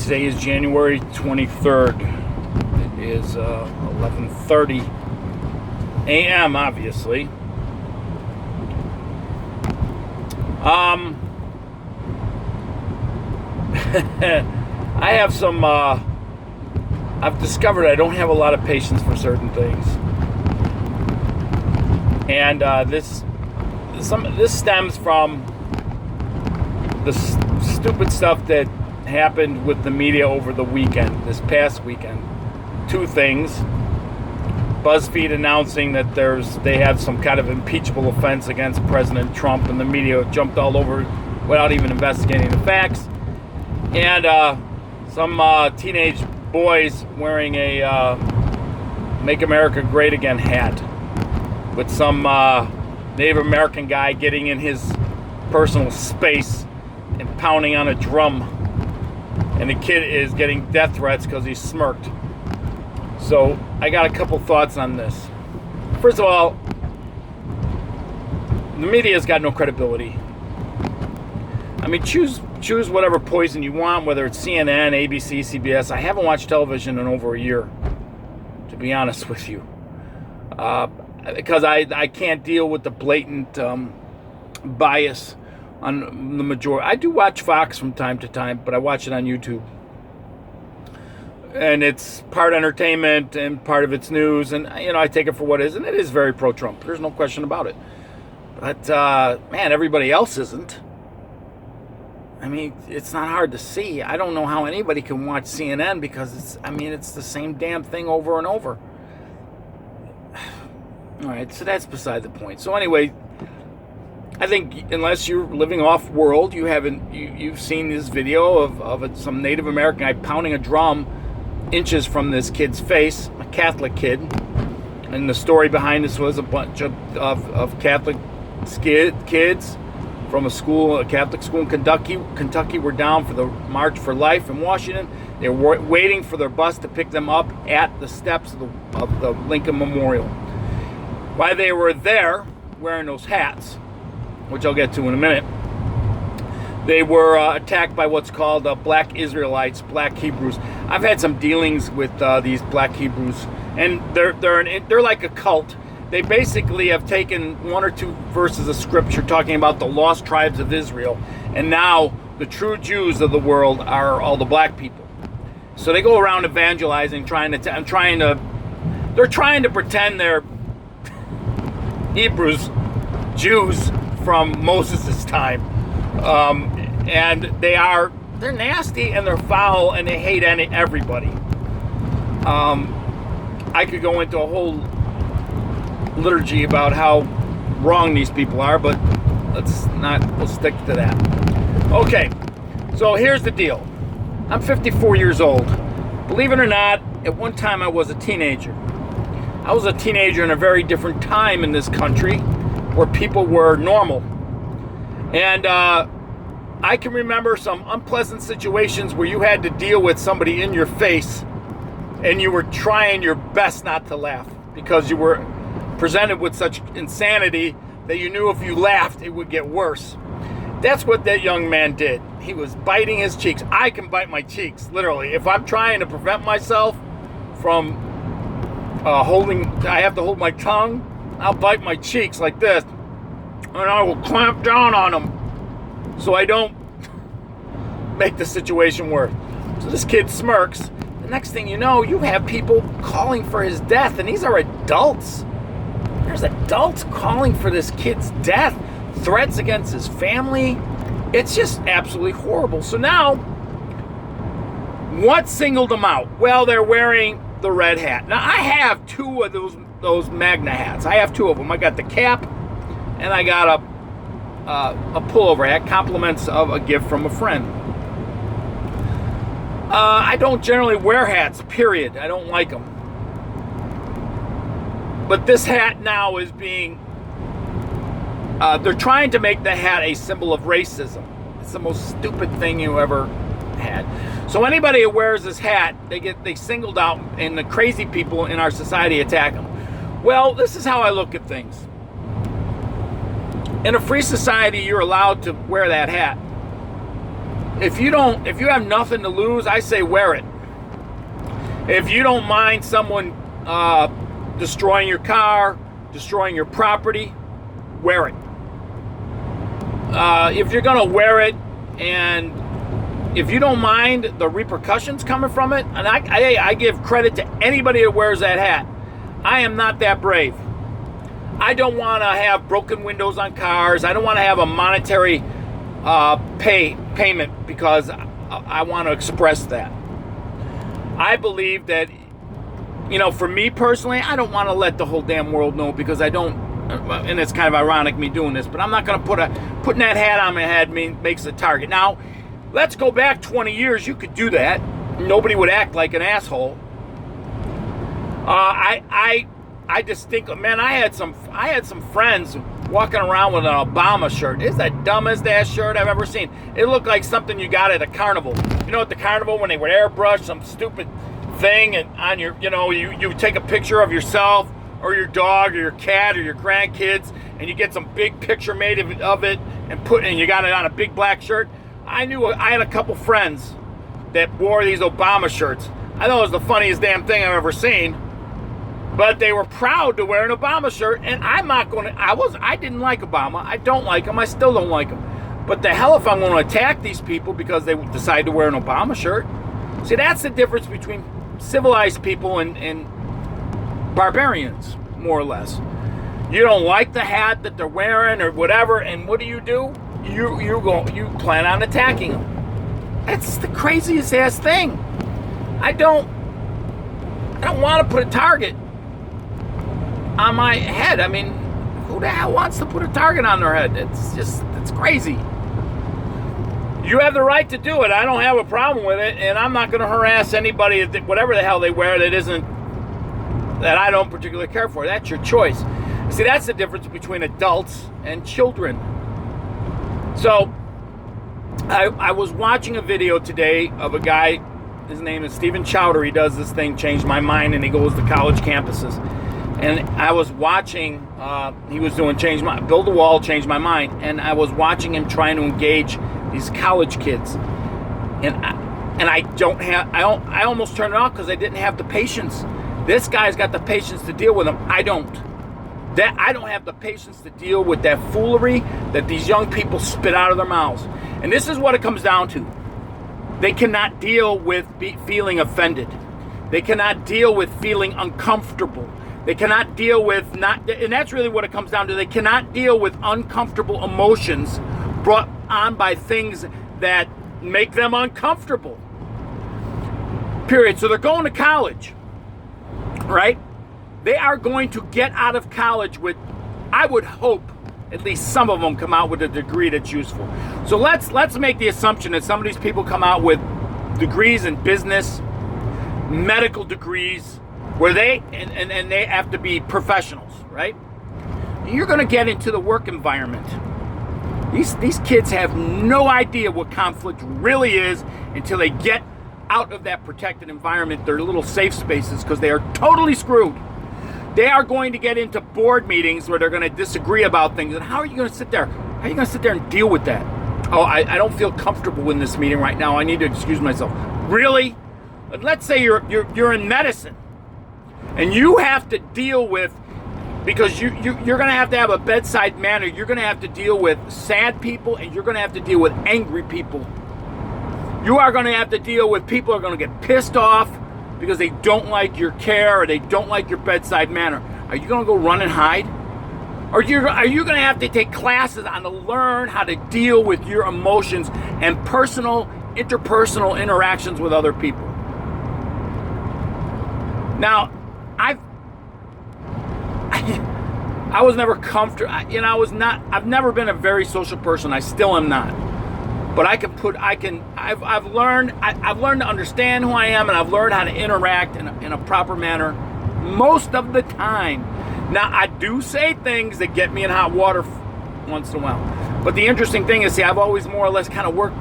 Today is January 23rd. It is 11:30 a.m. obviously. I have some. I've discovered I don't have a lot of patience for certain things, and this stems from the stupid stuff that happened with the media over the weekend, this past weekend. Two things: BuzzFeed announcing that they have some kind of impeachable offense against President Trump, and the media jumped all over without even investigating the facts. And some teenage boys wearing a Make America Great Again hat with some Native American guy getting in his personal space and pounding on a drum. And the kid is getting death threats because he smirked. So I got a couple thoughts on this. First of all, the media's got no credibility. I mean, choose whatever poison you want, whether it's CNN, ABC, CBS. I haven't watched television in over a year, to be honest with you, because I can't deal with the blatant bias on the majority. I do watch Fox from time to time, but I watch it on YouTube. And it's part entertainment and part of it's news, and I take it for what it is, and it is very pro-Trump. There's no question about it. But man, everybody else isn't. I mean, it's not hard to see. I don't know how anybody can watch CNN because it's the same damn thing over and over. All right, so that's beside the point. So anyway, I think unless you're living off world, you've seen this video of some Native American guy pounding a drum inches from this kid's face, a Catholic kid. And the story behind this was a bunch of Catholic kids from a Catholic school in Kentucky were down for the March for Life in Washington. They were waiting for their bus to pick them up at the steps of the Lincoln Memorial. While they were there wearing those hats, which I'll get to in a minute, they were attacked by what's called black Israelites, black Hebrews. I've had some dealings with these black Hebrews, and they're like a cult. They basically have taken one or two verses of scripture talking about the lost tribes of Israel, and now the true Jews of the world are all the black people. So they go around evangelizing, they're trying to pretend they're Hebrews, Jews from Moses' time, and they're nasty and they're foul and they hate everybody. I could go into a whole liturgy about how wrong these people are, but we'll stick to that. Okay, so here's the deal. I'm 54 years old. Believe it or not, at one time I was a teenager. I was a teenager in a very different time in this country where people were normal. And I can remember some unpleasant situations where you had to deal with somebody in your face and you were trying your best not to laugh because you were presented with such insanity that you knew if you laughed it would get worse. That's what that young man did. He was biting his cheeks. I can bite my cheeks, literally. If I'm trying to prevent myself from I have to hold my tongue, I'll bite my cheeks like this, and I will clamp down on them so I don't make the situation worse. So this kid smirks. The next thing you know, you have people calling for his death, and these are adults. There's adults calling for this kid's death, threats against his family. It's just absolutely horrible. So now, what singled them out? Well, they're wearing the red hat. Now, I have two of those Magna hats. I have two of them. I got the cap, and I got a pullover hat, compliments of a gift from a friend. I don't generally wear hats, period. I don't like them. But this hat now is being, they're trying to make the hat a symbol of racism. It's the most stupid thing you ever had. So anybody who wears this hat, they singled out, and the crazy people in our society attack them. Well, this is how I look at things. In a free society, you're allowed to wear that hat. if you have nothing to lose, I say wear it. If you don't mind someone destroying your car, destroying your property, wear it. If you're gonna wear it, and if you don't mind the repercussions coming from it, and I give credit to anybody that wears that hat. I am not that brave. I don't want to have broken windows on cars. I don't want to have a monetary payment because I want to express that. I believe that, for me personally, I don't want to let the whole damn world know because I don't, and it's kind of ironic me doing this, but I'm not going to putting that hat on my head makes a target. Now, let's go back 20 years. You could do that. Nobody would act like an asshole. I just think, man, I had some friends walking around with an Obama shirt. It's the dumbest ass shirt I've ever seen. It looked like something you got at a carnival. At the carnival when they would airbrush some stupid thing and on your, you take a picture of yourself or your dog or your cat or your grandkids and you get some big picture made of it and you got it on a big black shirt. I had a couple friends that wore these Obama shirts. I thought it was the funniest damn thing I've ever seen. But they were proud to wear an Obama shirt, and I didn't like Obama. I don't like him. I still don't like him. But the hell if I'm going to attack these people because they decide to wear an Obama shirt. See, that's the difference between civilized people and barbarians, more or less. You don't like the hat that they're wearing or whatever, and what do? You plan on attacking them. That's the craziest ass thing. I don't want to put a target on my head. I mean, who the hell wants to put a target on their head? It's crazy. You have the right to do it. I don't have a problem with it, and I'm not going to harass anybody, whatever the hell they wear that I don't particularly care for. That's your choice. See, that's the difference between adults and children. So, I was watching a video today of a guy, his name is Stephen Chowder. He does this thing, Change My Mind, and he goes to college campuses. And I was watching, he was doing Build a Wall, Change My Mind. And I was watching him trying to engage these college kids. And I almost turned it off because I didn't have the patience. This guy's got the patience to deal with them. I don't. I don't have the patience to deal with that foolery that these young people spit out of their mouths. And this is what it comes down to. They cannot deal with feeling offended. They cannot deal with feeling uncomfortable. They cannot deal with and that's really what it comes down to. They cannot deal with uncomfortable emotions brought on by things that make them uncomfortable. Period. So they're going to college, right? They are going to get out of college with, I would hope, at least some of them come out with a degree that's useful. So let's make the assumption that some of these people come out with degrees in business, medical degrees, where they have to be professionals, right? You're going to get into the work environment. These kids have no idea what conflict really is until they get out of that protected environment, their little safe spaces, because they are totally screwed. They are going to get into board meetings where they're going to disagree about things. And how are you going to sit there? How are you going to sit there and deal with that? Oh, I don't feel comfortable in this meeting right now. I need to excuse myself. Really? Let's say you're in medicine, and you have to deal with, because you're going to have a bedside manner. You're going to have to deal with sad people, and you're going to have to deal with angry people. You are going to have to deal with people who are going to get pissed off because they don't like your care or they don't like your bedside manner. Are you going to go run and hide? Or are you going to have to take classes on to learn how to deal with your emotions and interpersonal interactions with other people? Now, I was never comfortable. I've never been a very social person. I still am not. But I've learned to understand who I am, and I've learned how to interact in a proper manner most of the time. Now, I do say things that get me in hot water once in a while. But the interesting thing is, see, I've always more or less kind of worked,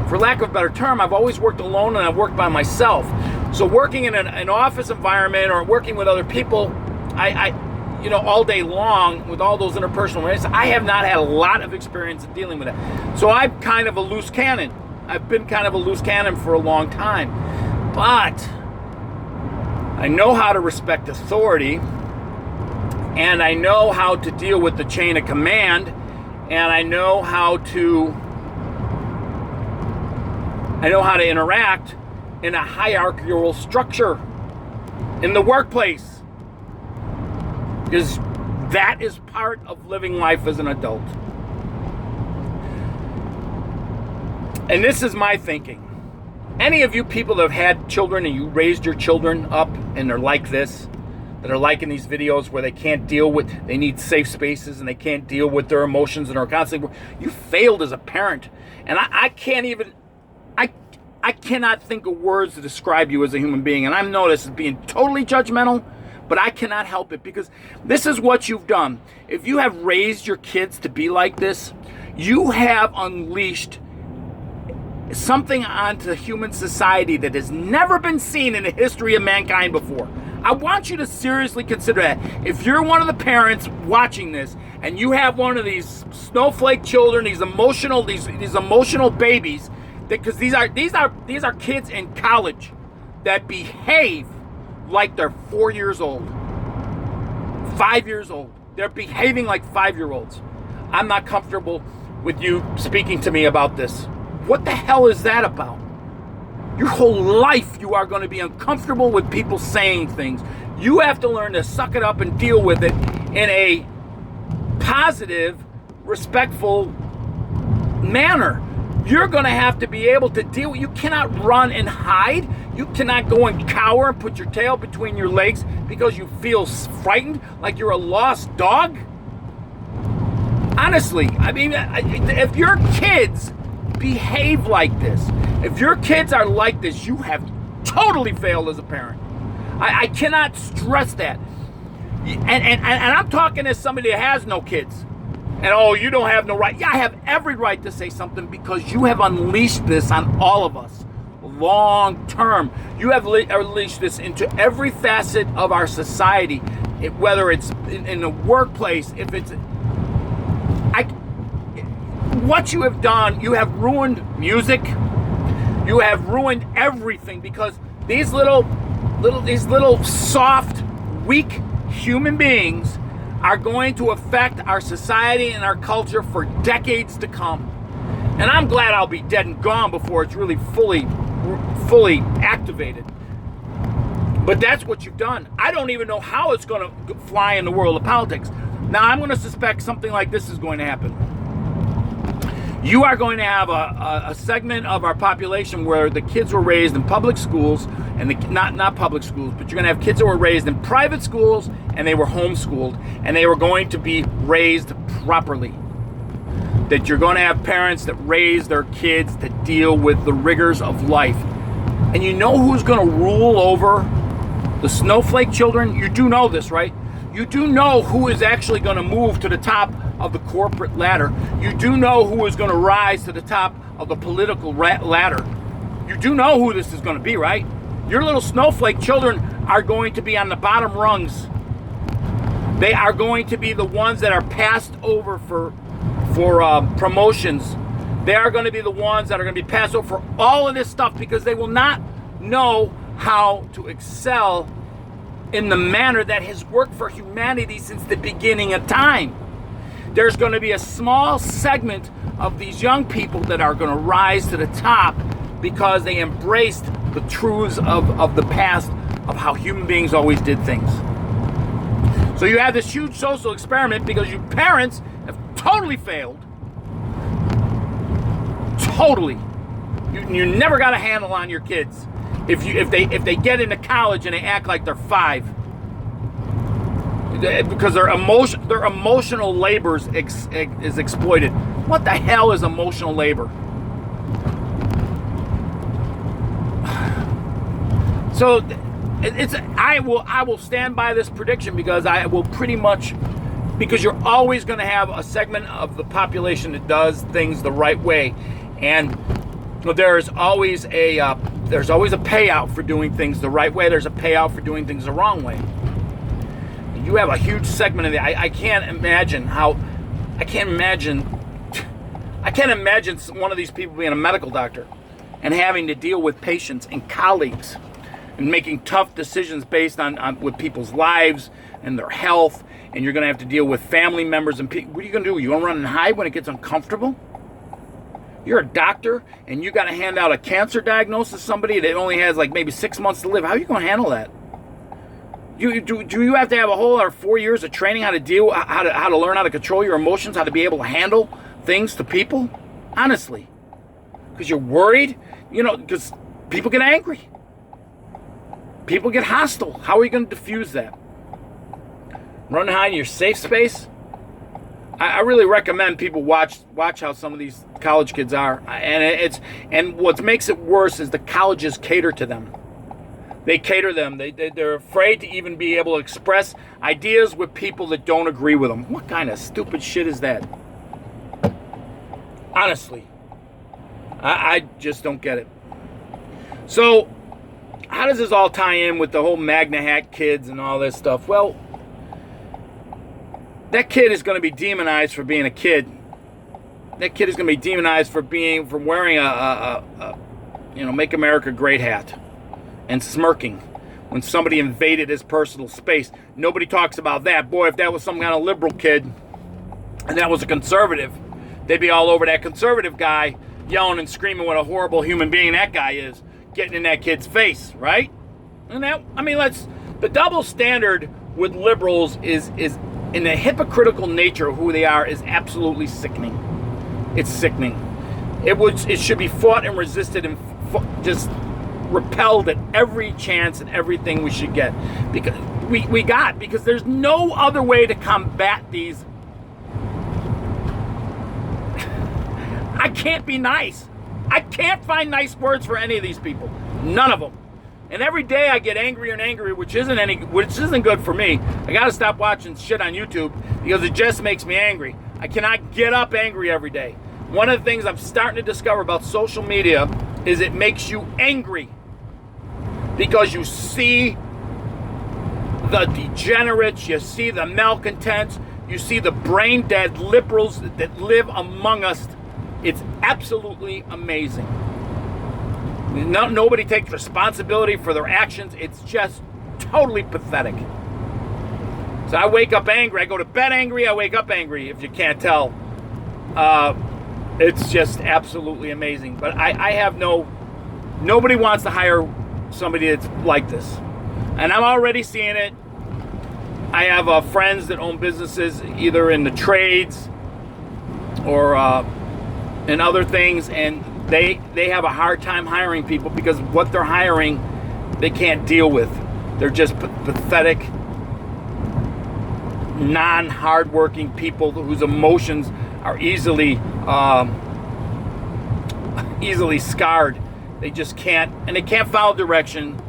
for lack of a better term, I've always worked alone and I've worked by myself. So working in an office environment or working with other people, all day long with all those interpersonal relationships. I have not had a lot of experience in dealing with that. So I'm kind of a loose cannon. I've been kind of a loose cannon for a long time. But I know how to respect authority, and I know how to deal with the chain of command, and I know how to interact in a hierarchical structure in the workplace, because that is part of living life as an adult. And this is my thinking. Any of you people that have had children and you raised your children up and they're like this, that are liking these videos where they can't deal with, they need safe spaces and they can't deal with their emotions and are constantly, you failed as a parent. And I cannot think of words to describe you as a human being. And I'm noticed as being totally judgmental, but I cannot help it, because this is what you've done. If you have raised your kids to be like this, you have unleashed something onto human society that has never been seen in the history of mankind before. I want you to seriously consider that. If you're one of the parents watching this and you have one of these snowflake children, these emotional babies, because these are kids in college that behave like they're 4 years old, 5 years old. They're behaving like 5-year-olds. I'm not comfortable with you speaking to me about this. What the hell is that about? Your whole life you are going to be uncomfortable with people saying things. You have to learn to suck it up and deal with it in a positive, respectful manner. You're going to have to be able to deal with, you cannot run and hide. You cannot go and cower and put your tail between your legs because you feel frightened like you're a lost dog. Honestly, I mean, if your kids behave like this, if your kids are like this, you have totally failed as a parent. I cannot stress that. And I'm talking as somebody that has no kids. And you don't have no right. Yeah, I have every right to say something, because you have unleashed this on all of us long term. You have unleashed this into every facet of our society, whether it's in the workplace, if it's what you have done. You have ruined music. You have ruined everything, because these little soft, weak human beings are going to affect our society and our culture for decades to come. And I'm glad I'll be dead and gone before it's really fully activated. But that's what you've done. I don't even know how it's going to fly in the world of politics. Now, I'm going to suspect something like this is going to happen. You are going to have a segment of our population where the kids were raised in public schools, and not public schools, but you're going to have kids that were raised in private schools and they were homeschooled, and they were going to be raised properly. That you're going to have parents that raise their kids to deal with the rigors of life. And you know who's going to rule over the snowflake children? You do know this, right? You do know who is actually going to move to the top of the corporate ladder. You do know who is going to rise to the top of the political ladder. You do know who this is going to be, right? Your little snowflake children are going to be on the bottom rungs. They are going to be the ones that are passed over for promotions. They are going to be the ones that are going to be passed over for all of this stuff, because they will not know how to excel in the manner that has worked for humanity since the beginning of time. There's going to be a small segment of these young people that are going to rise to the top because they embraced the truths of the past, of how human beings always did things. So you have this huge social experiment because you parents have totally failed. Totally. You never got a handle on your kids. If they get into college and they act like they're 5, because their emotional labor is exploited. What the hell is emotional labor? So I will stand by this prediction, because I will pretty much, because you're always going to have a segment of the population that does things the right way, and there's always a payout for doing things the right way. There's a payout for doing things the wrong way. you have a huge segment of the. I can't imagine how. I can't imagine one of these people being a medical doctor and having to deal with patients and colleagues and making tough decisions based on with people's lives and their health. And you're going to have to deal with family members and people. What are you going to do? You going to run and hide when it gets uncomfortable? You're a doctor and you got to hand out a cancer diagnosis to somebody that only has like maybe 6 months to live. How are you going to handle that? Do you have to have a whole other 4 years of training how to deal, how to learn how to control your emotions, how to be able to handle things to people? Honestly, because you're worried, because people get angry, people get hostile. How are you going to diffuse that? Run and hide in your safe space. I really recommend people watch how some of these college kids are, and what makes it worse is the colleges cater to them. They cater them. They're afraid to even be able to express ideas with people that don't agree with them. What kind of stupid shit is that? Honestly, I just don't get it. So, how does this all tie in with the whole Maga Hat kids and all this stuff? Well, that kid is going to be demonized for being a kid. That kid is going to be demonized for wearing a Make America Great hat and smirking when somebody invaded his personal space. Nobody talks about that. Boy, if that was some kind of liberal kid and that was a conservative, they'd be all over that conservative guy, yelling and screaming what a horrible human being that guy is, getting in that kid's face, right? And the double standard with liberals is in the hypocritical nature of who they are is absolutely sickening. It's sickening. It should be fought and resisted and just repelled at every chance and everything we should get, because there's no other way to combat these. I can't be nice. I can't find nice words for any of these people. None of them. And every day I get angrier and angrier, which isn't good for me. I got to stop watching shit on YouTube because it just makes me angry. I cannot get up angry every day. One of the things I'm starting to discover about social media is it makes you angry because you see the degenerates, you see the malcontents, you see the brain dead liberals that live among us. It's absolutely amazing. Nobody takes responsibility for their actions. It's just totally pathetic. So I wake up angry. I go to bed angry. I wake up angry, if you can't tell. It's just absolutely amazing. But I have nobody wants to hire somebody that's like this. And I'm already seeing it. I have friends that own businesses either in the trades or in other things, and they have a hard time hiring people because what they're hiring they can't deal with. They're just pathetic, non-hardworking people whose emotions are easily scarred. They just can't, and they can't follow direction,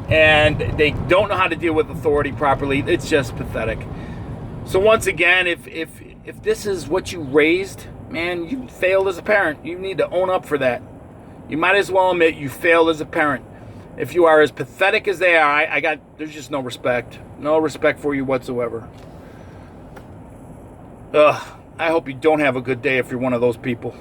and they don't know how to deal with authority properly. It's just pathetic. So once again, if this is what you raised, man, you failed as a parent. You need to own up for that. You might as well admit you failed as a parent. If you are as pathetic as they are, there's just no respect. No respect for you whatsoever. I hope you don't have a good day if you're one of those people.